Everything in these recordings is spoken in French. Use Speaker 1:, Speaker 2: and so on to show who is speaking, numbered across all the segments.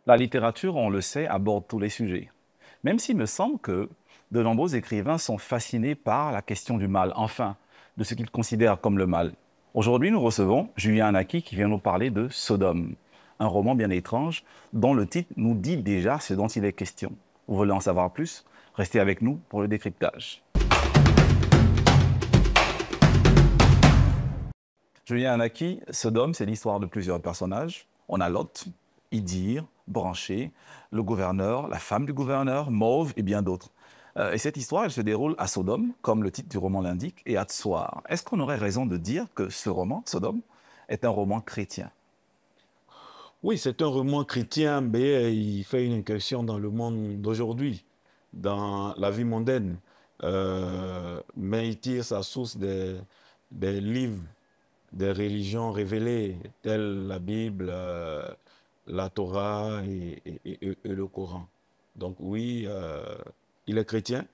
Speaker 1: La littérature, on le sait, aborde tous les sujets. Même s'il me semble que de nombreux écrivains sont fascinés par la question du mal, enfin, de ce qu'ils considèrent comme le mal. Aujourd'hui, nous recevons Julien Anaki qui vient nous parler de Sodome, un roman bien étrange dont le titre nous dit déjà ce dont il est question. Vous voulez en savoir plus? Restez avec nous pour le décryptage. Julien Anaki, Sodome, c'est l'histoire de plusieurs personnages. On a Lot, Idir, Branché, le gouverneur, la femme du gouverneur, Mauve et bien d'autres. Et cette histoire, elle se déroule à Sodome, comme le titre du roman l'indique, et à Tsoar. Est-ce qu'on aurait raison de dire que ce roman, Sodome, est un roman chrétien?
Speaker 2: Oui, c'est un roman chrétien, mais il fait une incursion dans le monde d'aujourd'hui, dans la vie mondaine. Mais il tire sa source des livres, des religions révélées, telles la Bible, la Torah et le Coran. Donc oui, il est chrétien,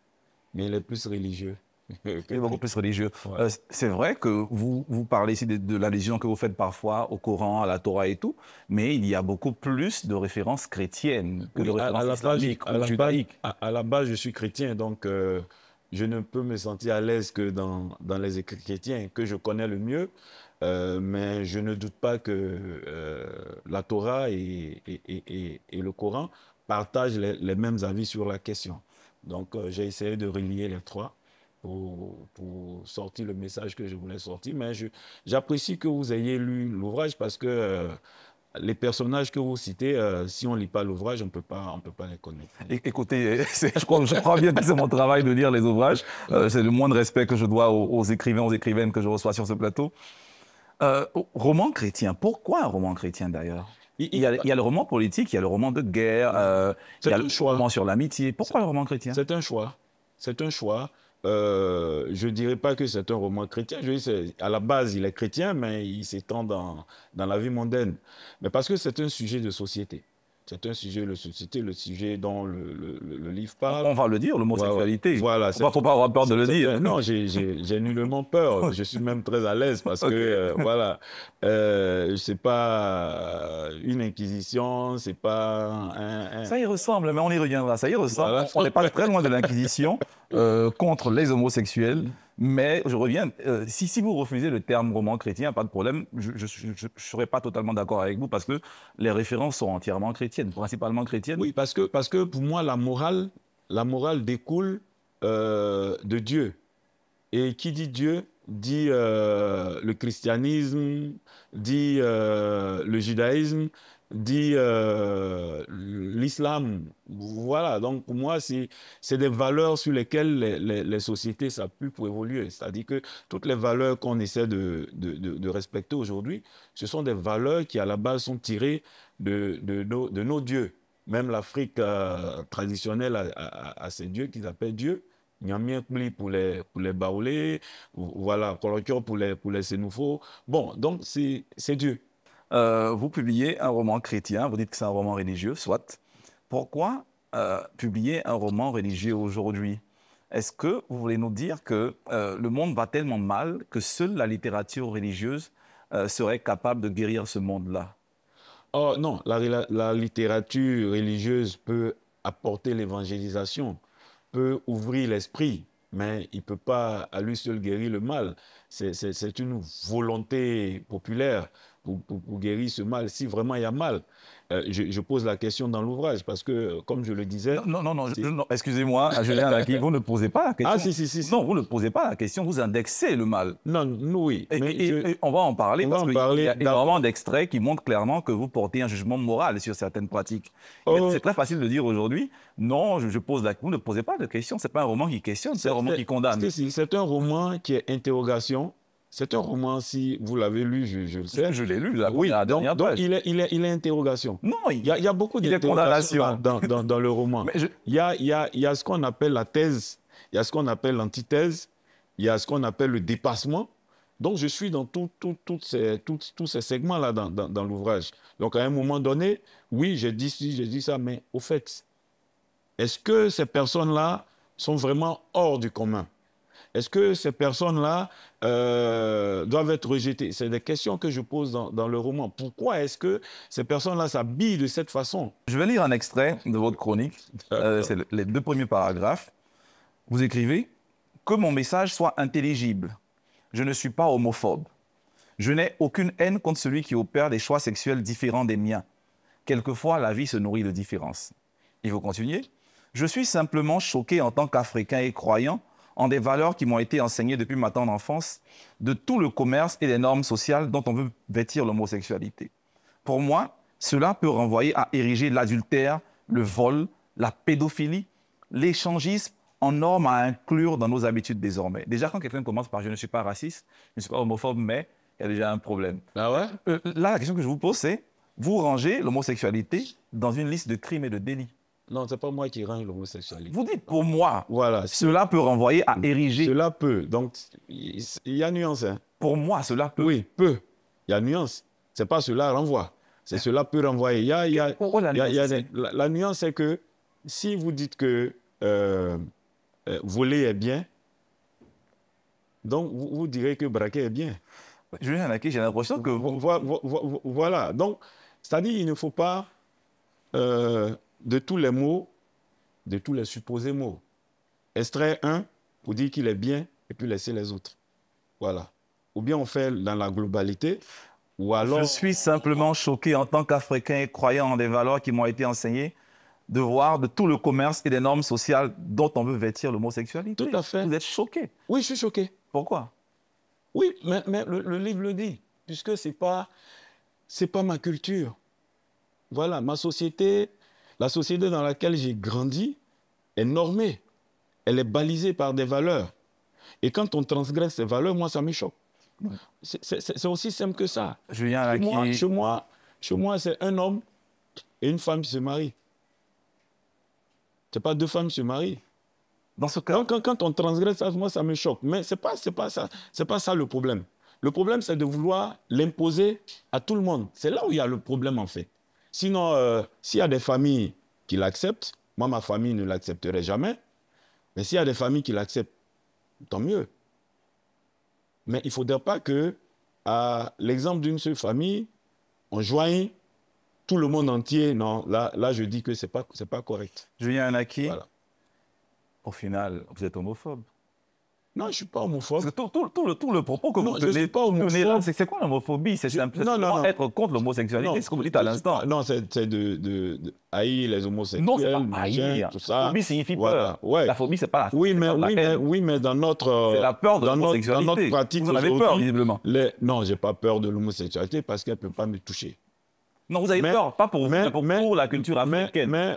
Speaker 2: mais il est plus religieux que
Speaker 1: Il est beaucoup
Speaker 2: chrétien.
Speaker 1: plus religieux.
Speaker 2: Ouais.
Speaker 1: C'est vrai que vous parlez ici de l'allusion que vous faites parfois au Coran, à la Torah et tout, mais il y a beaucoup plus de références chrétiennes que de
Speaker 2: Oui,
Speaker 1: références islamiques ou judaïques.
Speaker 2: à la base, je suis chrétien, donc je ne peux me sentir à l'aise que dans les écrits chrétiens, que je connais le mieux, mais je ne doute pas que la Torah et le Coran partagent les mêmes avis sur la question. Donc j'ai essayé de relier les trois pour sortir le message que je voulais sortir, mais j'apprécie que vous ayez lu l'ouvrage parce que les personnages que vous citez, si on ne lit pas l'ouvrage, on peut pas les connaître.
Speaker 1: Écoutez, je crois bien que c'est mon travail de lire les ouvrages. C'est le moins de respect que je dois aux écrivains, aux écrivaines que je reçois sur ce plateau. Roman chrétien, pourquoi un roman chrétien d'ailleurs?
Speaker 2: Il-
Speaker 1: Il
Speaker 2: il-
Speaker 1: y a le roman politique, il y a le roman de guerre, il y a
Speaker 2: c'est
Speaker 1: le
Speaker 2: un choix.
Speaker 1: roman sur l'amitié. Pourquoi le roman chrétien?
Speaker 2: C'est un choix. C'est un choix. Je ne dirais pas que c'est un roman chrétien. Je dis, à la base, il est chrétien, mais il s'étend dans la vie mondaine. Mais parce que c'est un sujet de société. C'est un sujet de société, le sujet dont le livre parle.
Speaker 1: On va le dire,
Speaker 2: Ouais, ouais.
Speaker 1: l'homosexualité.
Speaker 2: Voilà,
Speaker 1: Faut pas avoir peur de le dire.
Speaker 2: non, j'ai nullement peur. Je suis même très à l'aise parce que,
Speaker 1: Ok.
Speaker 2: voilà, c'est pas une inquisition, c'est pas
Speaker 1: Ça y ressemble, mais on y reviendra. Ça y ressemble.
Speaker 2: voilà.
Speaker 1: On n'est pas très loin de l'Inquisition contre les homosexuels. Mais je reviens, si vous refusez le terme roman chrétien, pas de problème, je ne serai pas totalement d'accord avec vous parce que les références sont entièrement chrétiennes, principalement chrétiennes.
Speaker 2: Oui, parce que pour moi, la morale découle de Dieu. Et qui dit Dieu dit le christianisme, dit le judaïsme, dit l'islam. Voilà, donc pour moi, c'est des valeurs sur lesquelles les sociétés s'appuient pour évoluer. C'est-à-dire que toutes les valeurs qu'on essaie de respecter aujourd'hui, ce sont des valeurs qui, à la base, sont tirées de nos dieux. Même l'Afrique traditionnelle a ses dieux qu'ils appellent dieux. Nyamiekpli pour les Baoulés, voilà, Kolokyo pour les Sénoufos. Bon, donc c'est Dieu.
Speaker 1: Vous publiez un roman chrétien, vous dites que c'est un roman religieux, soit. Pourquoi publier un roman religieux aujourd'hui? Est-ce que vous voulez nous dire que le monde va tellement mal que seule la littérature religieuse serait capable de guérir ce monde-là?
Speaker 2: Oh non, la littérature religieuse peut apporter l'évangélisation, peut ouvrir l'esprit, mais il ne peut pas à lui seul guérir le mal. C'est une volonté populaire pour guérir ce mal, si vraiment il y a mal. Je pose la question dans l'ouvrage parce que, comme je le disais,
Speaker 1: Non, excusez-moi, Julien Lacqui, vous ne posez pas la
Speaker 2: ah
Speaker 1: question.
Speaker 2: si.
Speaker 1: Non, vous ne posez pas la question, vous indexez le mal.
Speaker 2: Non, nous, oui, mais
Speaker 1: Et on va en parler
Speaker 2: on va
Speaker 1: parce
Speaker 2: en
Speaker 1: qu'il y
Speaker 2: parler
Speaker 1: a énormément d'extraits qui montrent clairement que vous portez un jugement moral sur certaines pratiques. C'est
Speaker 2: Oh,
Speaker 1: très facile de dire aujourd'hui, non, je pose la vous ne posez pas de questions, c'est pas un roman qui questionne, c'est un roman qui condamne.
Speaker 2: c'est un roman qui est interrogation. C'est un roman, si vous l'avez lu, je le sais.
Speaker 1: Je l'ai lu, là,
Speaker 2: Oui,
Speaker 1: à la dernière
Speaker 2: donc
Speaker 1: page.
Speaker 2: il est interrogation.
Speaker 1: Non,
Speaker 2: Il y a beaucoup
Speaker 1: il est
Speaker 2: d'interrogations
Speaker 1: condamnation.
Speaker 2: dans le roman.
Speaker 1: Mais
Speaker 2: Il y a ce qu'on appelle la thèse, il y a ce qu'on appelle l'antithèse, il y a ce qu'on appelle le dépassement. Donc, je suis dans tous ces segments-là dans l'ouvrage. Donc, à un moment donné, oui, j'ai dit ci, j'ai dit ça, mais au fait, est-ce que ces personnes-là sont vraiment hors du commun? Est-ce que ces personnes-là doivent être rejetées? C'est des questions que je pose dans le roman. Pourquoi est-ce que ces personnes-là s'habillent de cette façon?
Speaker 1: Je vais lire un extrait de votre chronique. C'est les 2 premiers paragraphes. Vous écrivez « Que mon message soit intelligible. Je ne suis pas homophobe. Je n'ai aucune haine contre celui qui opère des choix sexuels différents des miens. Quelquefois, la vie se nourrit de différences. » Il faut continuer. « Je suis simplement choqué en tant qu'Africain et croyant en des valeurs qui m'ont été enseignées depuis ma tendre enfance, de tout le commerce et des normes sociales dont on veut vêtir l'homosexualité. Pour moi, cela peut renvoyer à ériger l'adultère, le vol, la pédophilie, l'échangisme en normes à inclure dans nos habitudes désormais. » Déjà, quand quelqu'un commence par « je ne suis pas raciste, je ne suis pas homophobe, mais », il y a déjà un problème.
Speaker 2: Ah ouais?
Speaker 1: Là, la question que je vous pose, c'est, vous rangez l'homosexualité dans une liste de crimes et de délits.
Speaker 2: Non, ce n'est pas moi qui range l'homosexualité.
Speaker 1: Vous dites, pour moi,
Speaker 2: voilà.
Speaker 1: Cela peut renvoyer à ériger.
Speaker 2: Cela peut. Donc, il y a nuance. Hein.
Speaker 1: Pour moi, cela peut.
Speaker 2: Oui, peut. Il y a nuance. Ce n'est pas cela renvoie. C'est cela peut renvoyer. La nuance, c'est que si vous dites que voler est bien, donc vous direz que braquer est bien.
Speaker 1: Julien Anaké, j'ai l'impression que...
Speaker 2: Voilà. Donc, c'est-à-dire il ne faut pas, de tous les mots, de tous les supposés mots, extraire un pour dire qu'il est bien et puis laisser les autres. Voilà. Ou bien on fait dans la globalité, ou alors...
Speaker 1: Je suis simplement choqué en tant qu'Africain et croyant en des valeurs qui m'ont été enseignées, de voir de tout le commerce et des normes sociales dont on veut vêtir l'homosexualité.
Speaker 2: Tout à fait.
Speaker 1: Vous êtes choqué.
Speaker 2: Oui, je suis choqué.
Speaker 1: Pourquoi?
Speaker 2: Oui, mais le livre le dit, puisque c'est pas ma culture. Voilà, ma société, la société dans laquelle j'ai grandi est normée. Elle est balisée par des valeurs. Et quand on transgresse ces valeurs, moi, ça me choque. Ouais. C'est aussi simple que ça.
Speaker 1: Julien,
Speaker 2: chez moi, c'est un homme et une femme qui se marient. Ce n'est pas 2 femmes qui se marient.
Speaker 1: Dans ce cas...
Speaker 2: Quand on transgresse ça, moi, ça me choque. Mais ce n'est pas ça le problème. Le problème, c'est de vouloir l'imposer à tout le monde. C'est là où il y a le problème, en fait. Sinon, s'il y a des familles qui l'acceptent, moi, ma famille ne l'accepterait jamais. Mais s'il y a des familles qui l'acceptent, tant mieux. Mais il ne faudrait pas que, à l'exemple d'une seule famille, on joigne tout le monde entier. Non, là je dis que ce n'est pas correct.
Speaker 1: Julien Anaké,
Speaker 2: voilà.
Speaker 1: Au final, vous êtes homophobe.
Speaker 2: Non, je ne suis pas homophobe.
Speaker 1: Parce que tout le propos que vous
Speaker 2: tenez
Speaker 1: là, c'est quoi l'homophobie? C'est simplement être contre l'homosexualité, c'est ce que vous dites à l'instant.
Speaker 2: Non, c'est de haïr les homosexuels.
Speaker 1: Non, c'est pas haïr.
Speaker 2: Tout ça.
Speaker 1: La phobie signifie peur.
Speaker 2: Ouais.
Speaker 1: La phobie, c'est pas la
Speaker 2: oui, mais dans notre...
Speaker 1: c'est la peur de l'homosexualité.
Speaker 2: Dans notre pratique
Speaker 1: vous en avez peur, visiblement.
Speaker 2: Non, je n'ai pas peur de l'homosexualité parce qu'elle ne peut pas me toucher.
Speaker 1: Non, vous avez peur, pas pour vous, mais pour la culture africaine.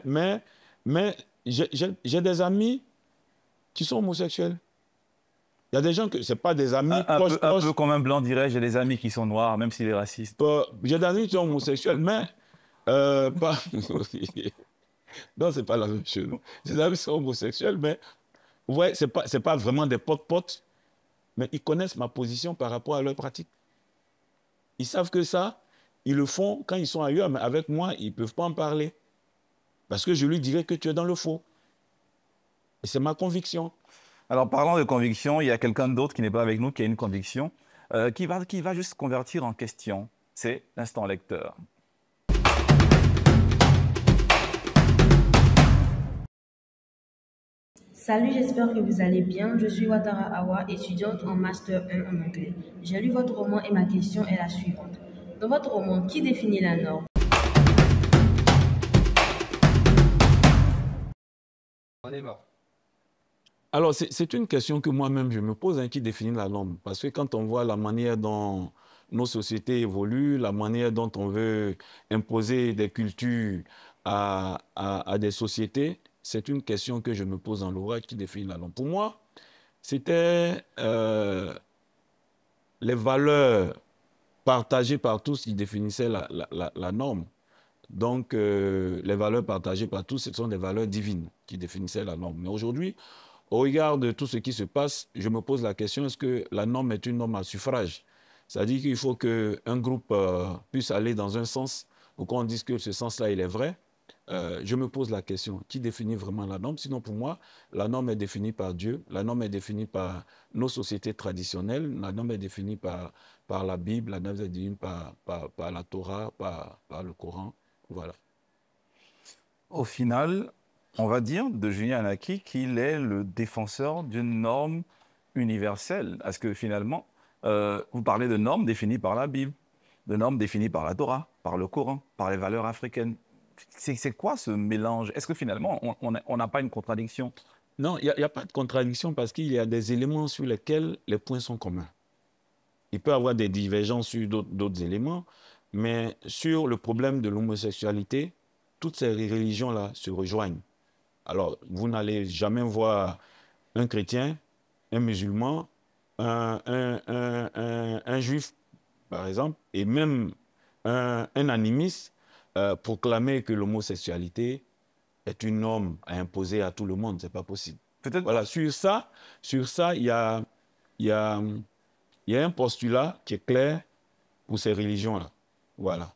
Speaker 2: Mais j'ai des amis qui sont homosexuels. Il y a des gens que ce n'est pas des amis proches.
Speaker 1: Un peu comme un blanc dirait, j'ai des amis qui sont noirs, même s'il est raciste.
Speaker 2: J'ai des amis qui sont homosexuels, mais pas... non, ce n'est pas la même chose. J'ai des amis qui sont homosexuels, mais ouais, ce n'est pas vraiment des potes-potes, mais ils connaissent ma position par rapport à leur pratique. Ils savent que ça, ils le font quand ils sont ailleurs, mais avec moi, ils ne peuvent pas en parler. Parce que je lui dirais que tu es dans le faux. Et c'est ma conviction.
Speaker 1: Alors, parlant de conviction, il y a quelqu'un d'autre qui n'est pas avec nous, qui a une conviction, qui va juste convertir en question. C'est l'instant lecteur.
Speaker 3: Salut, j'espère que vous allez bien. Je suis Watara Awa, étudiante en Master 1 en anglais. J'ai lu votre roman et ma question est la suivante. Dans votre roman, qui définit la norme?
Speaker 2: Alors, c'est une question que moi-même je me pose, hein, qui définit la norme. Parce que quand on voit la manière dont nos sociétés évoluent, la manière dont on veut imposer des cultures à des sociétés, c'est une question que je me pose dans l'ouvrage qui définit la norme. Pour moi, c'était les valeurs partagées par tous qui définissaient la norme. Donc, les valeurs partagées par tous, ce sont des valeurs divines qui définissaient la norme. Mais aujourd'hui, au regard de tout ce qui se passe, je me pose la question, est-ce que la norme est une norme à suffrage? C'est-à-dire qu'il faut qu'un groupe puisse aller dans un sens pour qu'on dise que ce sens-là, il est vrai. je me pose la question, qui définit vraiment la norme? Sinon, pour moi, la norme est définie par Dieu, la norme est définie par nos sociétés traditionnelles, la norme est définie par la Bible, la norme est définie par la Torah, par le Coran. Voilà.
Speaker 1: Au final, on va dire de Julien Anaki qu'il est le défenseur d'une norme universelle. Parce que finalement, vous parlez de normes définies par la Bible, de normes définies par la Torah, par le Coran, par les valeurs africaines. C'est quoi ce mélange? Est-ce que finalement, on n'a pas une contradiction?
Speaker 2: Non, il n'y a pas de contradiction parce qu'il y a des éléments sur lesquels les points sont communs. Il peut y avoir des divergences sur d'autres éléments, mais sur le problème de l'homosexualité, toutes ces religions-là se rejoignent. Alors, vous n'allez jamais voir un chrétien, un musulman, un juif, par exemple, et même un animiste proclamer que l'homosexualité est une norme à imposer à tout le monde. Ce n'est pas possible.
Speaker 1: Peut-être.
Speaker 2: Voilà, sur ça, il y a un postulat qui est clair pour ces religions-là. Voilà.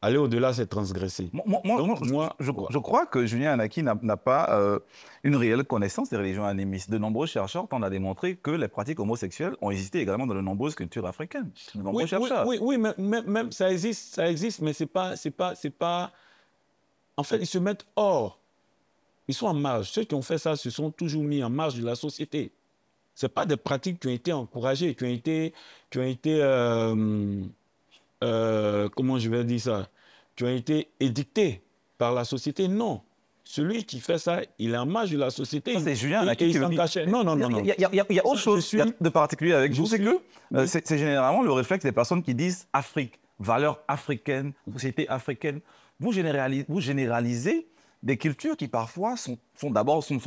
Speaker 2: Aller au-delà, c'est transgresser.
Speaker 1: Je crois que Julien Anaki n'a pas une réelle connaissance des religions animistes. De nombreux chercheurs tendent à démontrer que les pratiques homosexuelles ont existé également dans de nombreuses cultures africaines. De nombreux chercheurs.
Speaker 2: Oui, même ça existe, mais c'est pas... En fait, ils se mettent hors. Ils sont en marge. Ceux qui ont fait ça se sont toujours mis en marge de la société. Ce pas des pratiques qui ont été encouragées, qui ont été comment je vais dire ça, qui ont été édictés par la société. Non. Celui qui fait ça, il est en marge de la société.
Speaker 1: C'est Julien Anaki qui
Speaker 2: s'en cachait. Non.
Speaker 1: Il y a autre chose de particulier avec vous, c'est que c'est généralement le réflexe des personnes qui disent Afrique, valeurs africaines, société africaine. Vous généralisez des cultures qui parfois sont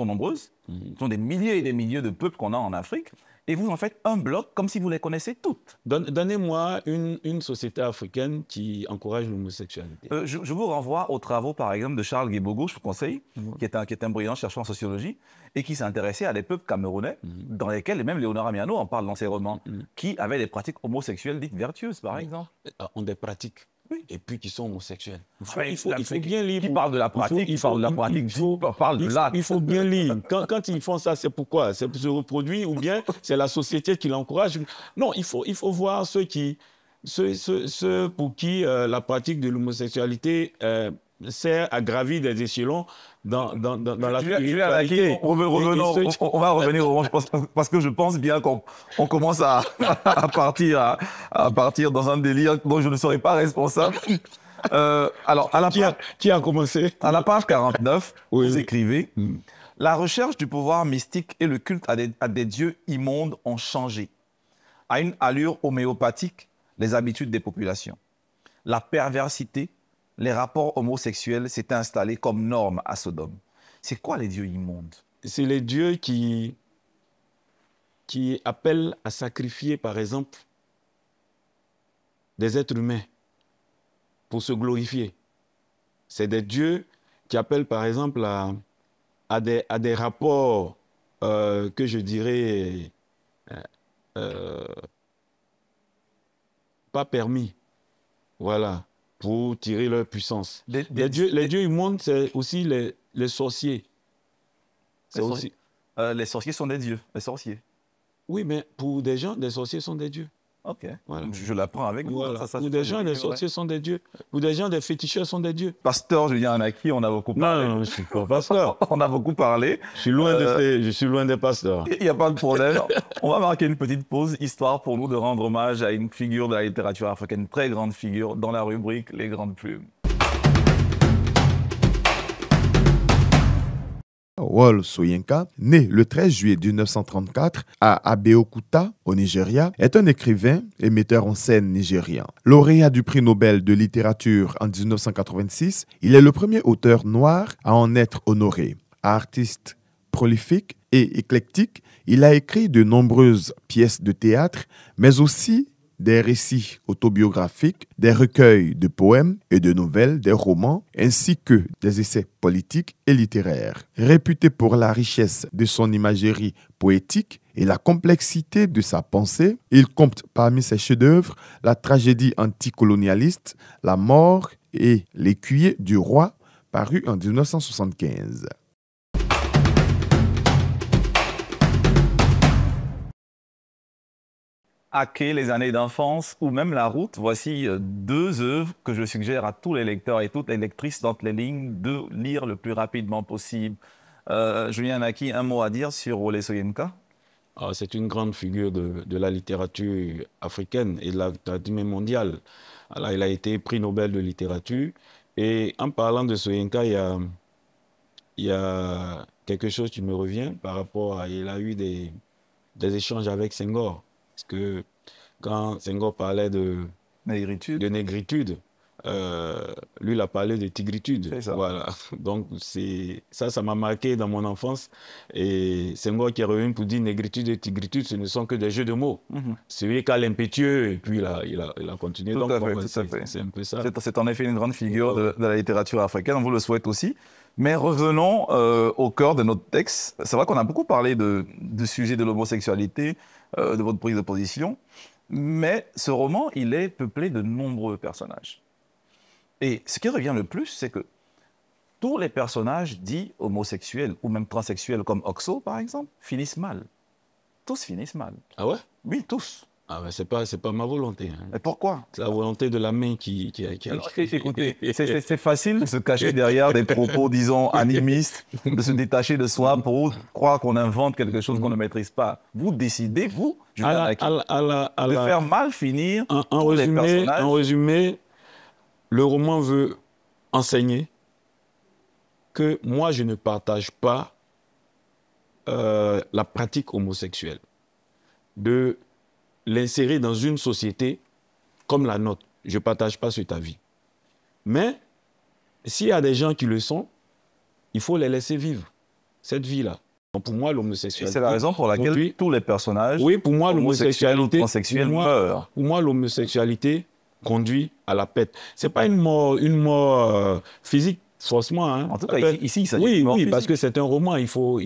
Speaker 1: nombreuses, sont des milliers et des milliers de peuples qu'on a en Afrique, et vous en faites un bloc comme si vous les connaissez toutes.
Speaker 2: Donnez-moi une société africaine qui encourage l'homosexualité.
Speaker 1: Je vous renvoie aux travaux, par exemple, de Charles Guébogo, je vous conseille, qui est un brillant chercheur en sociologie, et qui s'est intéressé à des peuples camerounais, dans lesquels, et même Léonard Amiano en parle dans ses romans, qui avaient des pratiques homosexuelles dites vertueuses, par exemple.
Speaker 2: Ont des pratiques. Et puis qui sont homosexuels.
Speaker 1: Il faut bien lire. Qui parle de la pratique, il parle de la pratique, parle de l'acte.
Speaker 2: Il faut bien lire. Quand ils font ça, c'est pourquoi? C'est pour se reproduire ou bien c'est la société qui l'encourage? Non, il faut voir ceux pour qui la pratique de l'homosexualité sert à gravir des échelons dans la spiritualité.
Speaker 1: On va revenir au parce que je pense bien qu'on commence à partir dans un délire dont je ne serai pas responsable. Alors,
Speaker 2: qui a commencé?
Speaker 1: À la page 49, vous écrivez « La recherche du pouvoir mystique et le culte à des dieux immondes ont changé. À une allure homéopathique, les habitudes des populations. La perversité, les rapports homosexuels s'étaient installés comme norme à Sodome. » C'est quoi les dieux immondes?
Speaker 2: C'est les dieux qui appellent à sacrifier, par exemple, des êtres humains pour se glorifier. C'est des dieux qui appellent, par exemple, à des rapports que je dirais pas permis. Voilà. Pour tirer leur puissance. Les dieux immondes, c'est aussi les sorciers.
Speaker 1: Les sorciers sont des dieux, les sorciers.
Speaker 2: Oui, mais pour des gens, les sorciers sont des dieux.
Speaker 1: Ok, voilà. Je l'apprends avec vous.
Speaker 2: Voilà. Pour des gens, les sorciers sont des dieux. Pour des gens, les féticheurs sont des dieux.
Speaker 1: Pasteur Julien Anaki, on a beaucoup parlé.
Speaker 2: Non, je ne suis pas pasteur.
Speaker 1: On a beaucoup parlé.
Speaker 2: Je suis loin des pasteurs.
Speaker 1: Il n'y a pas de problème. On va marquer une petite pause, histoire pour nous de rendre hommage à une figure de la littérature africaine, une très grande figure, dans la rubrique Les Grandes Plumes.
Speaker 4: Wole Soyinka, né le 13 juillet 1934 à Abeokuta, au Nigeria, est un écrivain et metteur en scène nigérien. Lauréat du prix Nobel de littérature en 1986, il est le premier auteur noir à en être honoré. Artiste prolifique et éclectique, il a écrit de nombreuses pièces de théâtre, mais aussi des récits autobiographiques, des recueils de poèmes et de nouvelles, des romans, ainsi que des essais politiques et littéraires. Réputé pour la richesse de son imagerie poétique et la complexité de sa pensée, il compte parmi ses chefs-d'œuvre la tragédie anticolonialiste, La mort et l'écuyer du roi, paru en 1975.
Speaker 1: Hacker les années d'enfance ou même la route, voici deux œuvres que je suggère à tous les lecteurs et toutes les lectrices d'entre les lignes de lire le plus rapidement possible. Julien Naki, un mot à dire sur Wole Soyinka?
Speaker 2: C'est une grande figure de la littérature africaine et de la littérature mondiale. Alors, il a été prix Nobel de littérature. Et en parlant de Soyinka, il y a quelque chose qui me revient par rapport à... Il a eu des échanges avec Senghor. Parce que quand Senghor parlait de négritude, lui, il a parlé de tigritude. Voilà. Donc, ça m'a marqué dans mon enfance. Et Senghor qui est revenu pour dire négritude et tigritude, ce ne sont que des jeux de mots. Celui qui a l'impétueux, et puis il a continué.
Speaker 1: Tout à fait.
Speaker 2: C'est un peu ça.
Speaker 1: C'est en effet une grande figure de la littérature africaine, on vous le souhaite aussi. Mais revenons au cœur de notre texte. C'est vrai qu'on a beaucoup parlé du sujet de l'homosexualité, de votre prise de position, mais ce roman, il est peuplé de nombreux personnages. Et ce qui revient le plus, c'est que tous les personnages dits homosexuels ou même transsexuels, comme Oxo par exemple, finissent mal. Tous finissent mal.
Speaker 2: Ah ouais?
Speaker 1: Oui, tous.
Speaker 2: Ah ben c'est pas ma volonté. Hein.
Speaker 1: Et pourquoi?
Speaker 2: C'est la volonté de la main qui
Speaker 1: Alors, écoutez, c'est facile de se cacher derrière des propos, disons, animistes, de se détacher de soi pour croire qu'on invente quelque chose qu'on ne maîtrise pas. Vous décidez, vous, de faire mal finir tous les personnages.
Speaker 2: En résumé, le roman veut enseigner que moi, je ne partage pas la pratique homosexuelle. De l'insérer dans une société comme la nôtre. Je ne partage pas cet avis. Mais s'il y a des gens qui le sont, il faut les laisser vivre cette vie-là. Donc pour moi, l'homosexualité...
Speaker 1: C'est la raison pour laquelle tous les personnages
Speaker 2: pour moi, l'homosexualité
Speaker 1: transsexuels meurent.
Speaker 2: Pour moi, l'homosexualité conduit à la pète. Ce n'est pas une mort physique, forcément. Hein.
Speaker 1: En tout cas, ici, ça
Speaker 2: oui, parce que c'est un roman. Il faut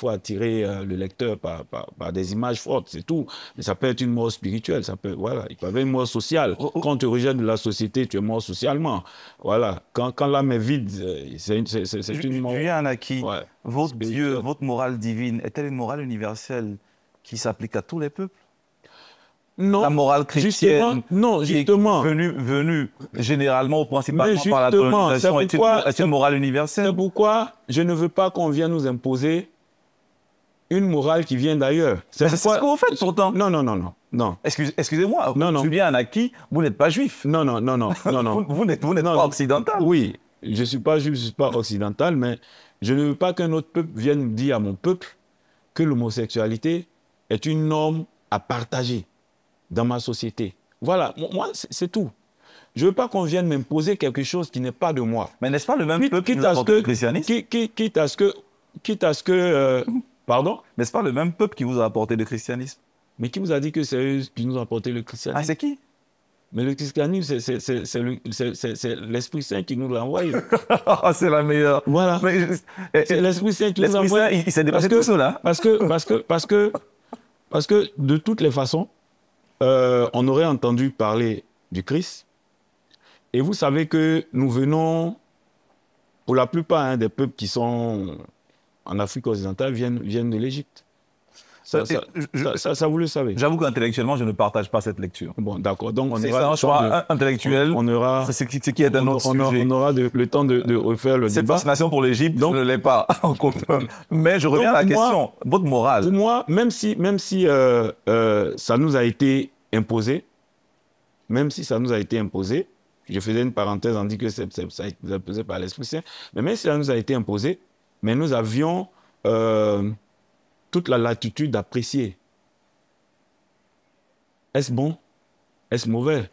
Speaker 2: attirer le lecteur par des images fortes, c'est tout. Mais ça peut être une mort spirituelle. Voilà. Il peut y avoir une mort sociale. Quand tu rejettes de la société, tu es mort socialement. Voilà. Quand l'âme est vide, c'est une mort.
Speaker 1: Julien Naki, votre Dieu, votre morale divine, est-elle une morale universelle qui s'applique à tous les peuples?
Speaker 2: Non,
Speaker 1: la morale chrétienne,
Speaker 2: justement,
Speaker 1: venue généralement ou principalement par la colonisation, est une morale universelle.
Speaker 2: C'est pourquoi je ne veux pas qu'on vienne nous imposer une morale qui vient d'ailleurs.
Speaker 1: C'est ce que vous faites pourtant.
Speaker 2: Non.
Speaker 1: Excusez-moi, Julien Naki, vous n'êtes pas juif.
Speaker 2: Non.
Speaker 1: Vous n'êtes pas occidental.
Speaker 2: Oui, je ne suis pas juif, je ne suis pas occidental, mais je ne veux pas qu'un autre peuple vienne dire à mon peuple que l'homosexualité est une norme à partager dans ma société. Voilà, moi, c'est tout. Je ne veux pas qu'on vienne m'imposer quelque chose qui n'est pas de moi.
Speaker 1: Mais n'est-ce pas le même peuple qui nous a apporté le christianisme?
Speaker 2: Quitte à ce que... Pardon?
Speaker 1: N'est-ce pas le même peuple qui vous a apporté le christianisme?
Speaker 2: Mais qui vous a dit que c'est eux qui nous ont apporté le christianisme?
Speaker 1: Ah, c'est qui?
Speaker 2: Mais le christianisme, c'est l'Esprit Saint qui nous l'a envoyé.
Speaker 1: C'est la meilleure.
Speaker 2: Voilà. C'est l'Esprit Saint qui nous l'a envoyé.
Speaker 1: Il s'est dépassé tout cela.
Speaker 2: Parce que de toutes les façons, on aurait entendu parler du Christ. Et vous savez que nous venons, pour la plupart des peuples qui sont en Afrique occidentale, viennent de l'Égypte. Ça, vous le savez.
Speaker 1: J'avoue qu'intellectuellement, je ne partage pas cette lecture.
Speaker 2: Bon, d'accord. Donc,
Speaker 1: c'est un choix intellectuel. C'est ce qui est un autre sujet.
Speaker 2: On aura le temps de refaire le débat.
Speaker 1: Cette fascination pour l'Égypte, je ne l'ai pas. Mais je reviens à la question. Votre morale.
Speaker 2: Pour moi, même si ça nous a été imposé, je faisais une parenthèse en disant que ça a été imposé par l'Esprit Saint, mais même si ça nous a été imposé, mais nous avions toute la latitude d'apprécier. Est-ce bon? Est-ce mauvais?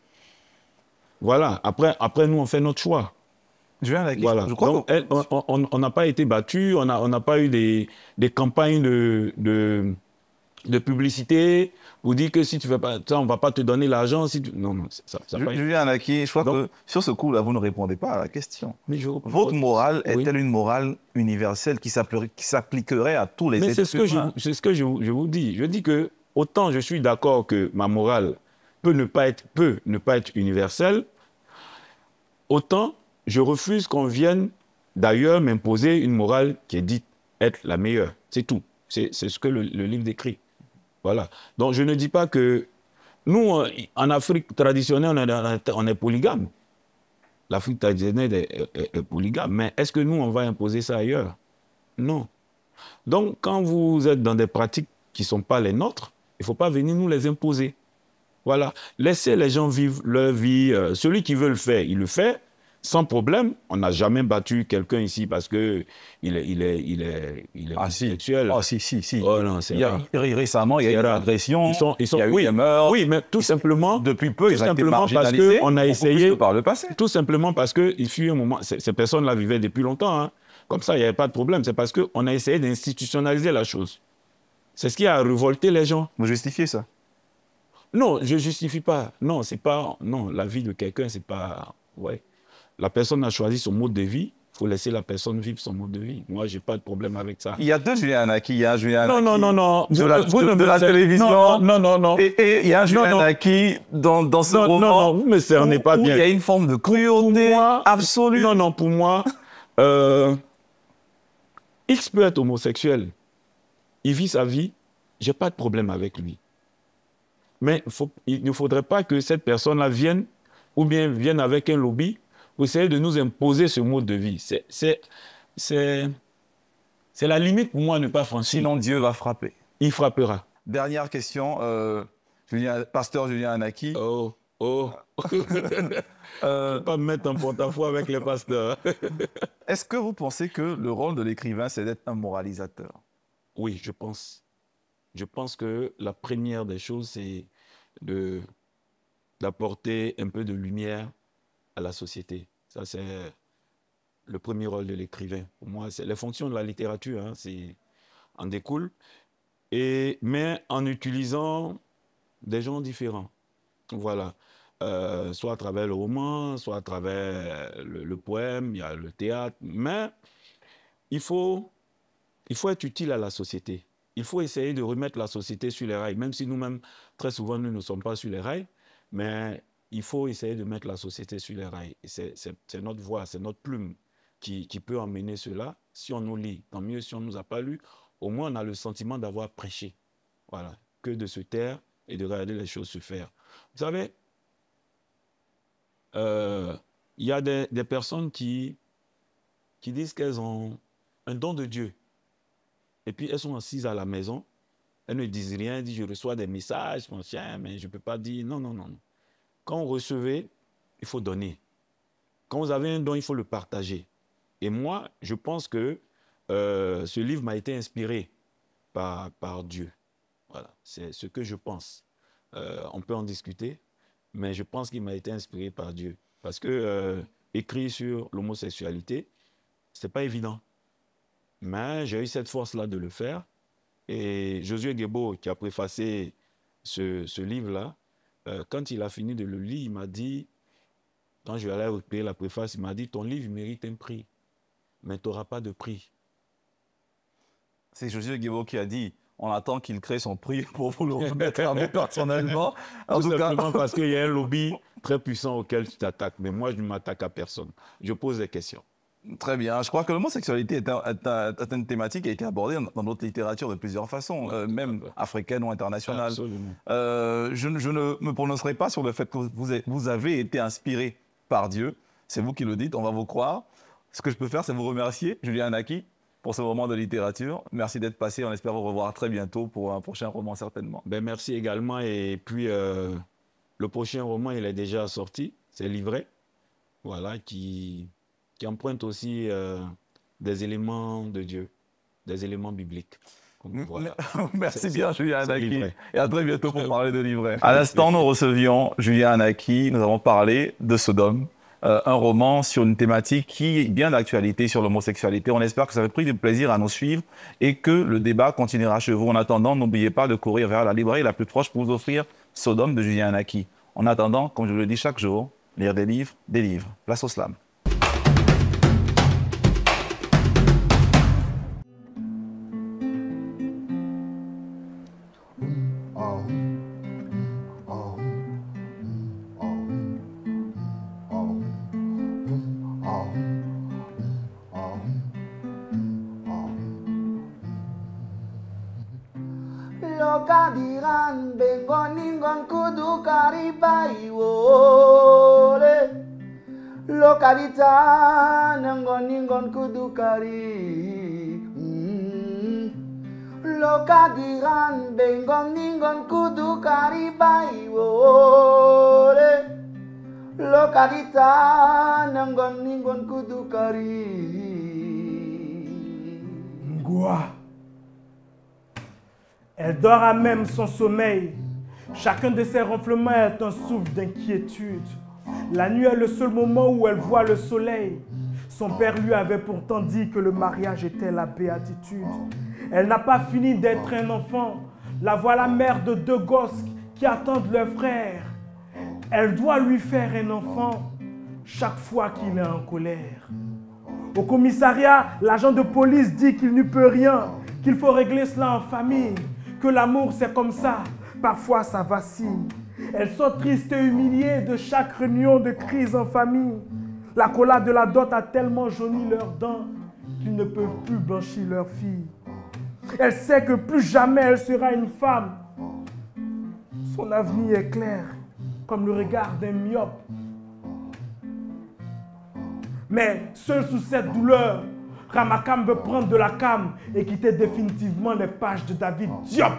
Speaker 2: Voilà. Après, nous, on fait notre choix.
Speaker 1: Voilà. Je crois
Speaker 2: donc, on n'a pas été battus, on n'a pas eu des campagnes de publicité pour dire que si tu ne fais pas ça, on ne va pas te donner l'argent. Non, ça pas été.
Speaker 1: Julien Naki, je crois que sur ce coup-là, vous ne répondez pas à la question. Votre morale est-elle une morale universelle qui s'appliquerait à tous les êtres humains?
Speaker 2: C'est ce que je vous dis. Je dis que autant je suis d'accord que ma morale peut ne pas être universelle, autant je refuse qu'on vienne d'ailleurs m'imposer une morale qui est dite être la meilleure. C'est tout. C'est ce que le livre décrit. Voilà. Donc, je ne dis pas que nous, en Afrique traditionnelle, on est polygame. L'Afrique traditionnelle est polygame. Mais est-ce que nous, on va imposer ça ailleurs? Non. Donc, quand vous êtes dans des pratiques qui ne sont pas les nôtres, il ne faut pas venir nous les imposer. Voilà. Laissez les gens vivre leur vie. Celui qui veut le faire, il le fait. Sans problème, on n'a jamais battu quelqu'un ici parce qu'il est sexuel.
Speaker 1: Ah, si.
Speaker 2: Oh, non,
Speaker 1: Récemment, il y a eu une agression, il y a eu
Speaker 2: oui,
Speaker 1: des meurtres.
Speaker 2: Oui, mais tout simplement...
Speaker 1: Depuis peu, ils ont été
Speaker 2: parce
Speaker 1: marginalisés
Speaker 2: qu'on a essayé...
Speaker 1: par le passé.
Speaker 2: Tout simplement parce qu'il fut un moment... Ces personnes-là vivaient depuis longtemps. Hein. Comme ça, il n'y avait pas de problème. C'est parce qu'on a essayé d'institutionnaliser la chose. C'est ce qui a révolté les gens.
Speaker 1: Vous justifiez ça?
Speaker 2: Non, je ne justifie pas. Non, c'est pas... Non, la vie de quelqu'un, c'est pas... Ouais. La personne a choisi son mode de vie. Il faut laisser la personne vivre son mode de vie. Moi, je n'ai pas de problème avec ça.
Speaker 1: Il y a deux Julien Anaki. Il y a un Julien Anaki
Speaker 2: non.
Speaker 1: de la télévision.
Speaker 2: Non.
Speaker 1: Et il y a un Julien Anaki dans ce roman.
Speaker 2: Non, vous ne me cernez pas bien.
Speaker 1: Il y a une forme de cruauté absolue.
Speaker 2: Non, pour moi, X peut être homosexuel. Il vit sa vie. Je n'ai pas de problème avec lui. Mais il ne faudrait pas que cette personne-là vienne ou bien vienne avec un lobby pour essayer de nous imposer ce mode de vie. C'est la limite pour moi à ne pas franchir.
Speaker 1: Sinon, Dieu va frapper.
Speaker 2: Il frappera.
Speaker 1: Dernière question, pasteur Julien Anaki.
Speaker 2: Oh. Ne pas me mettre en porte-à-faux avec les pasteurs.
Speaker 1: Est-ce que vous pensez que le rôle de l'écrivain, c'est d'être un moralisateur?
Speaker 2: Oui, je pense. Je pense que la première des choses, c'est d'apporter un peu de lumière à la société. Ça, c'est le premier rôle de l'écrivain. Pour moi, c'est les fonctions de la littérature, hein, en découle, mais en utilisant des gens différents. Voilà. Soit à travers le roman, soit à travers le poème, il y a le théâtre, mais il faut être utile à la société. Il faut essayer de remettre la société sur les rails, même si nous-mêmes, très souvent, nous ne sommes pas sur les rails, mais il faut essayer de mettre la société sur les rails. C'est notre voix, c'est notre plume qui peut emmener cela. Si on nous lit, tant mieux. Si on ne nous a pas lu, au moins on a le sentiment d'avoir prêché. Voilà. Que de se taire et de regarder les choses se faire. Vous savez, il y a des personnes qui disent qu'elles ont un don de Dieu. Et puis elles sont assises à la maison. Elles ne disent rien, elles disent je reçois des messages, mon chien, mais je ne peux pas dire non. Quand vous recevez, il faut donner. Quand vous avez un don, il faut le partager. Et moi, je pense que ce livre m'a été inspiré par Dieu. Voilà, c'est ce que je pense. On peut en discuter, mais je pense qu'il m'a été inspiré par Dieu. Parce que écrire sur l'homosexualité, ce n'est pas évident. Mais j'ai eu cette force-là de le faire. Et Josué Guébo, qui a préfacé ce livre-là, quand il a fini de le lire, il m'a dit, quand je lui allais récupérer la préface, il m'a dit, ton livre mérite un prix, mais tu n'auras pas de prix.
Speaker 1: C'est Josué Guébo qui a dit, on attend qu'il crée son prix pour vous le remettre à nous personnellement.
Speaker 2: Tout simplement parce qu'il y a un lobby très puissant auquel tu t'attaques. Mais moi, je ne m'attaque à personne. Je pose des questions.
Speaker 1: Très bien. Je crois que l'homosexualité est une thématique qui a été abordée dans notre littérature de plusieurs façons, même africaine ou internationale.
Speaker 2: Absolument.
Speaker 1: Je ne me prononcerai pas sur le fait que vous avez été inspiré par Dieu. C'est vous qui le dites, on va vous croire. Ce que je peux faire, c'est vous remercier, Julien Anaki, pour ce moment de littérature. Merci d'être passé. On espère vous revoir très bientôt pour un prochain roman, certainement.
Speaker 2: Ben, merci également. Et puis, le prochain roman, il est déjà sorti. C'est livré. Voilà, qui emprunte aussi des éléments de Dieu, des éléments bibliques. Voilà.
Speaker 1: Merci bien, Julien Anaki. Et à très bientôt pour parler de livret. À l'instant, nous recevions Julien Anaki. Nous avons parlé de Sodome, un roman sur une thématique qui est bien d'actualité sur l'homosexualité. On espère que ça va pris du plaisir à nous suivre et que le débat continuera chez vous. En attendant, n'oubliez pas de courir vers la librairie la plus proche pour vous offrir Sodome de Julien Anaki. En attendant, comme je le dis chaque jour, lire des livres. Place au slam.
Speaker 5: Lokadiran bengoningon kudu karibai wole. Lokadita nangoningon kudu kari. Lokadiran bengoningon kudu karibai wole. Lokadita nangoningon kudu kari.
Speaker 6: Ngoa. Elle dort à même son sommeil. Chacun de ses ronflements est un souffle d'inquiétude. La nuit est le seul moment où elle voit le soleil. Son père lui avait pourtant dit que le mariage était la béatitude. Elle n'a pas fini d'être un enfant. La voilà mère de 2 gosses qui attendent leur frère. Elle doit lui faire un enfant chaque fois qu'il est en colère. Au commissariat, l'agent de police dit qu'il n'y peut rien, qu'il faut régler cela en famille, que l'amour c'est comme ça, parfois ça vacille. Elles sont tristes et humiliées de chaque réunion de crise en famille. La collade de la dot a tellement jauni leurs dents qu'ils ne peuvent plus blanchir leur fille. Elle sait que plus jamais elle sera une femme. Son avenir est clair, comme le regard d'un myope. Mais seul sous cette douleur, Ramakam veut prendre de la cam et quitter définitivement les pages de David Diop.